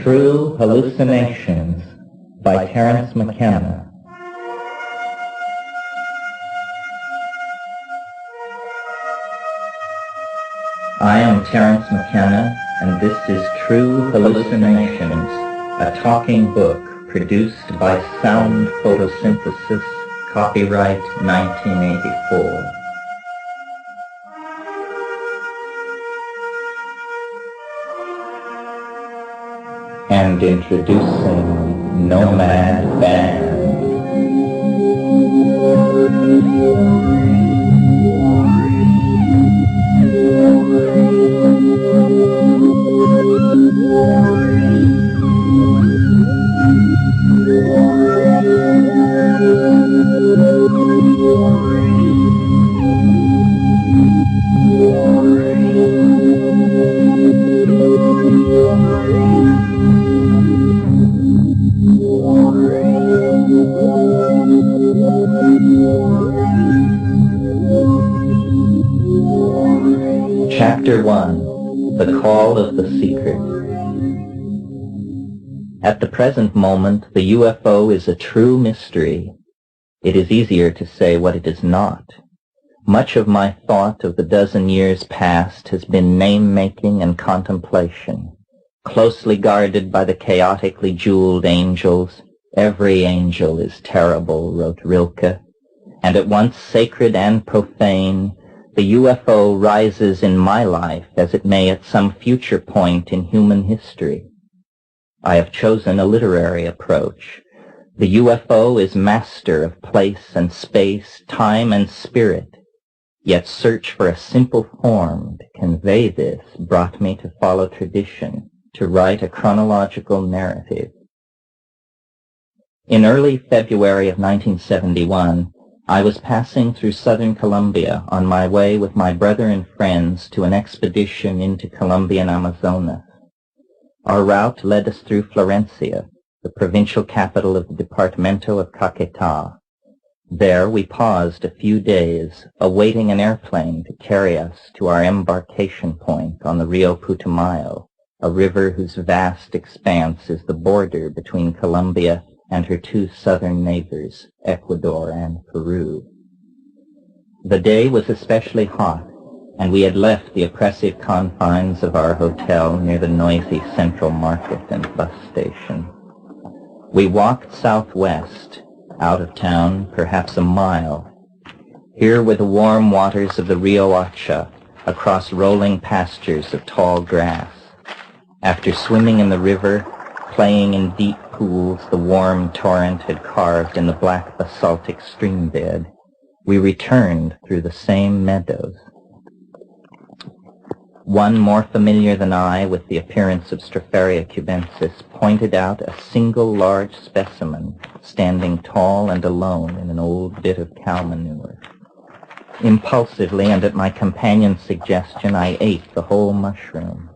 True Hallucinations by Terence McKenna. I am Terence McKenna, and this is True Hallucinations, a talking book produced by Sound Photosynthesis, copyright 1984. And introducing Nomad Band. Chapter 1. The Call of the Secret. At the present moment, the UFO is a true mystery. It is easier to say what it is not. Much of my thought of the dozen years past has been name-making and contemplation. Closely guarded by the chaotically jeweled angels, every angel is terrible, wrote Rilke, and at once sacred and profane, the UFO rises in my life as it may at some future point in human history. I have chosen a literary approach. The UFO is master of place and space, time and spirit, yet search for a simple form to convey this brought me to follow tradition, to write a chronological narrative. In early February of 1971, I was passing through southern Colombia on my way with my brother and friends to an expedition into Colombian Amazonas. Our route led us through Florencia, the provincial capital of the Departamento of Caquetá. There we paused a few days, awaiting an airplane to carry us to our embarkation point on the Rio Putumayo, a river whose vast expanse is the border between Colombia and her two southern neighbors, Ecuador and Peru. The day was especially hot, and we had left the oppressive confines of our hotel near the noisy central market and bus station. We walked southwest, out of town perhaps a mile. Here were the warm waters of the Rio Hacha, across rolling pastures of tall grass. After swimming in the river, playing in deep pools the warm torrent had carved in the black basaltic stream bed, we returned through the same meadows. One more familiar than I with the appearance of Stropharia cubensis pointed out a single large specimen standing tall and alone in an old bit of cow manure. Impulsively and at my companion's suggestion, I ate the whole mushroom.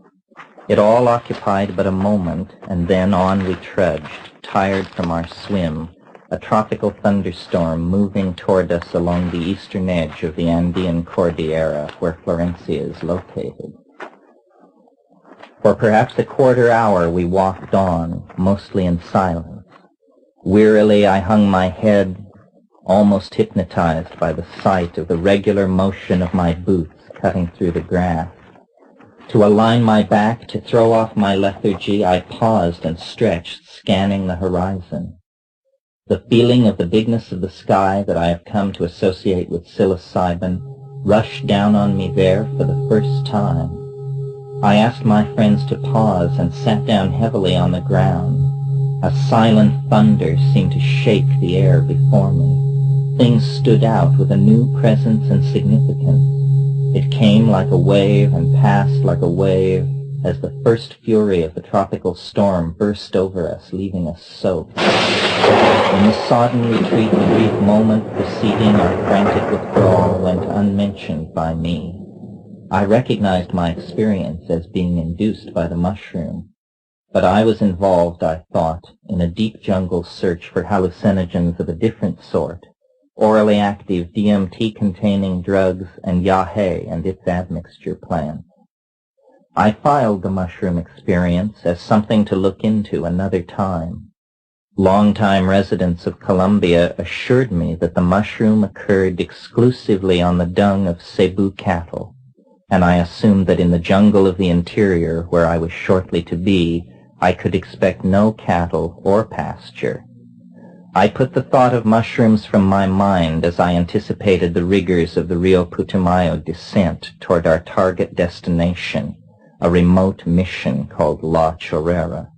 It all occupied but a moment, and then on we trudged, tired from our swim, a tropical thunderstorm moving toward us along the eastern edge of the Andean Cordillera, where Florencia is located. For perhaps a quarter hour we walked on, mostly in silence. Wearily I hung my head, almost hypnotized by the sight of the regular motion of my boots cutting through the grass. To align my back, to throw off my lethargy, I paused and stretched, scanning the horizon. The feeling of the bigness of the sky that I have come to associate with psilocybin rushed down on me there for the first time. I asked my friends to pause and sat down heavily on the ground. A silent thunder seemed to shake the air before me. Things stood out with a new presence and significance. It came like a wave and passed like a wave as the first fury of the tropical storm burst over us, leaving us soaked. In the sodden retreat, the brief moment preceding our frantic withdrawal went unmentioned by me. I recognized my experience as being induced by the mushroom, but I was involved, I thought, in a deep jungle search for hallucinogens of a different sort, orally active DMT-containing drugs and yahe and its admixture plants. I filed the mushroom experience as something to look into another time. Longtime residents of Colombia assured me that the mushroom occurred exclusively on the dung of Cebu cattle, and I assumed that in the jungle of the interior, where I was shortly to be, I could expect no cattle or pasture. I put the thought of mushrooms from my mind as I anticipated the rigors of the Rio Putumayo descent toward our target destination, a remote mission called La Chorrera.